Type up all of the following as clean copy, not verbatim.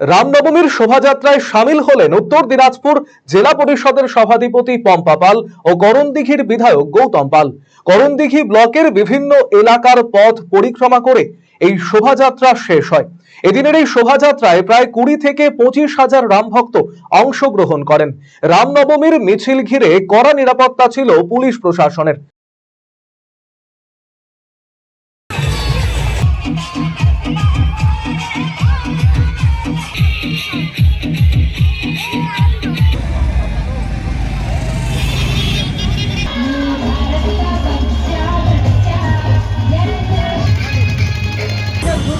রামনবমীর শোভাযাত্রায় সামিল হলেন উত্তর দিনাজপুর জেলা পরিষদের সভাধিপতি পম্পা পাল ও করণদিঘির বিধায়ক গৌতম পাল। করণদিঘি ব্লকের বিভিন্ন এলাকার পথ পরিক্রমা করে এই শোভাযাত্রা শেষ হয়। এদিনের এই শোভাযাত্রায় প্রায় 20 থেকে 25,000 রামভক্ত অংশগ্রহণ করেন। রামনবমীর মিছিল ঘিরে কড়া নিরাপত্তা ছিল পুলিশ প্রশাসনের।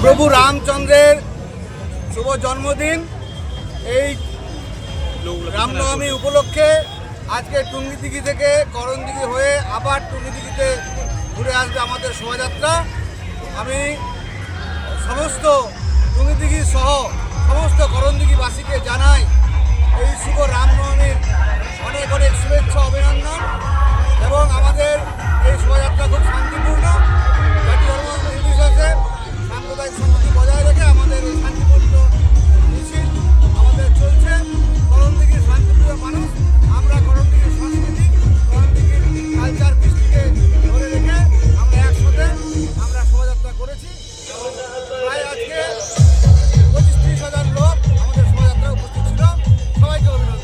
প্রভু রামচন্দ্রের শুভ জন্মদিন, এই রামনবমী উপলক্ষে আজকে টুঙ্গিদিঘি থেকে করণদিঘি হয়ে আবার টুঙ্গিদিঘিতে ঘুরে আসবে আমাদের শোভাযাত্রা। আমি সমস্ত টুঙ্গিদিঘি সহ সমস্ত করণদিঘিবাসীকে জানাই এই শুভ রামনবমীর অনেক অনেক শুভেচ্ছা, অভিনন্দন। এবং আমাদের এই শোভাযাত্রা খুব শান্তিপূর্ণ, জাতি ধর্ম নির্বিশেষে সাম্প্রদায়িক সম্মতি বজায় রেখে আমাদের এই শান্তিপূর্ণ মিছিল আমাদের চলছে। করণদিঘির শান্তিপ্রিয় মানুষ, আমরা করণদিঘির সংস্কৃতি, করণদিঘির কালচার কৃষ্টিকে ধরে রেখে আমরা একসাথে আমরা শোভাযাত্রা করেছি। প্রায় আজকে 25-30,000 লোক আমাদের শোভাযাত্রায় উপস্থিত ছিল। সবাইকে অভিনন্দন।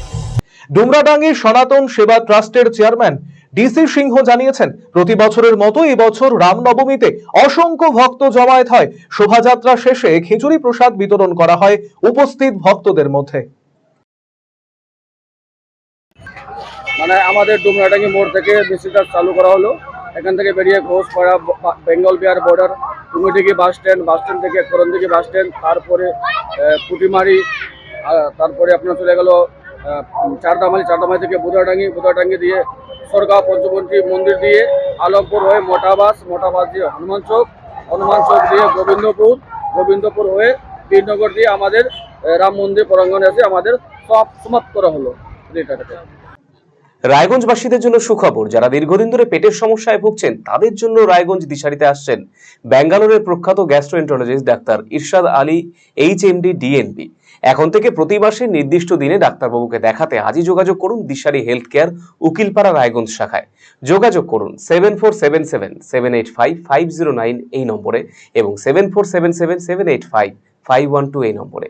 ডুমরাডাঙ্গি সনাতন সেবা ট্রাস্টের চেয়ারম্যান ডিসি সিংহ জানিয়েছেন, প্রতি বছরের মতো এবছর রামনবমীতে অসংখ্য ভক্ত জমায়েত হয়। শোভাযাত্রা শেষে খিচুড়ি প্রসাদ বিতরণ করা হয় উপস্থিত ভক্তদের মধ্যে। আমাদের ডুমরাডাঙ্গি মোড় থেকে মিছিলটা চালু করা হলো। এখান থেকে বেরিয়ে Ghoshpara Bengal Bihar border, Tungidighi bus stand থেকে করণদিঘি বাস স্ট্যান্ড, তারপরে পুটিমারি, তারপরে আপনার চলে গেল চারদামালি থেকে বুধাডাঙ্গি দিয়ে সরগাঁও পঞ্চপন্থী মন্দির দিয়ে আলমপুর হয়ে মোটাবাস দিয়ে হনুমান চৌক দিয়ে গোবিন্দপুর হয়ে বীরনগর দিয়ে আমাদের রাম মন্দির প্রাঙ্গণে এসে আমাদের সব সমাপ্ত করা হলো। রায়গঞ্জবাসীদের জন্য সুখবর, যারা দীর্ঘদিন ধরে পেটের সমস্যায় ভুগছেন তাদের জন্য রায়গঞ্জ দিশারিতে আসছেন ব্যাঙ্গালোরের প্রখ্যাত গ্যাস্ট্রোএন্টারোলজিস্ট ডাক্তার ইরশাদ আলী HMD DNB। এখন থেকে প্রতি মাসে নির্দিষ্ট দিনে ডাক্তারবাবুকে দেখাতে আজই যোগাযোগ করুন দিশারি হেলথ কেয়ার উকিলপাড়া রায়গঞ্জ শাখায়। যোগাযোগ করুন 7477785509 এই নম্বরে এবং 7477785512 এই নম্বরে।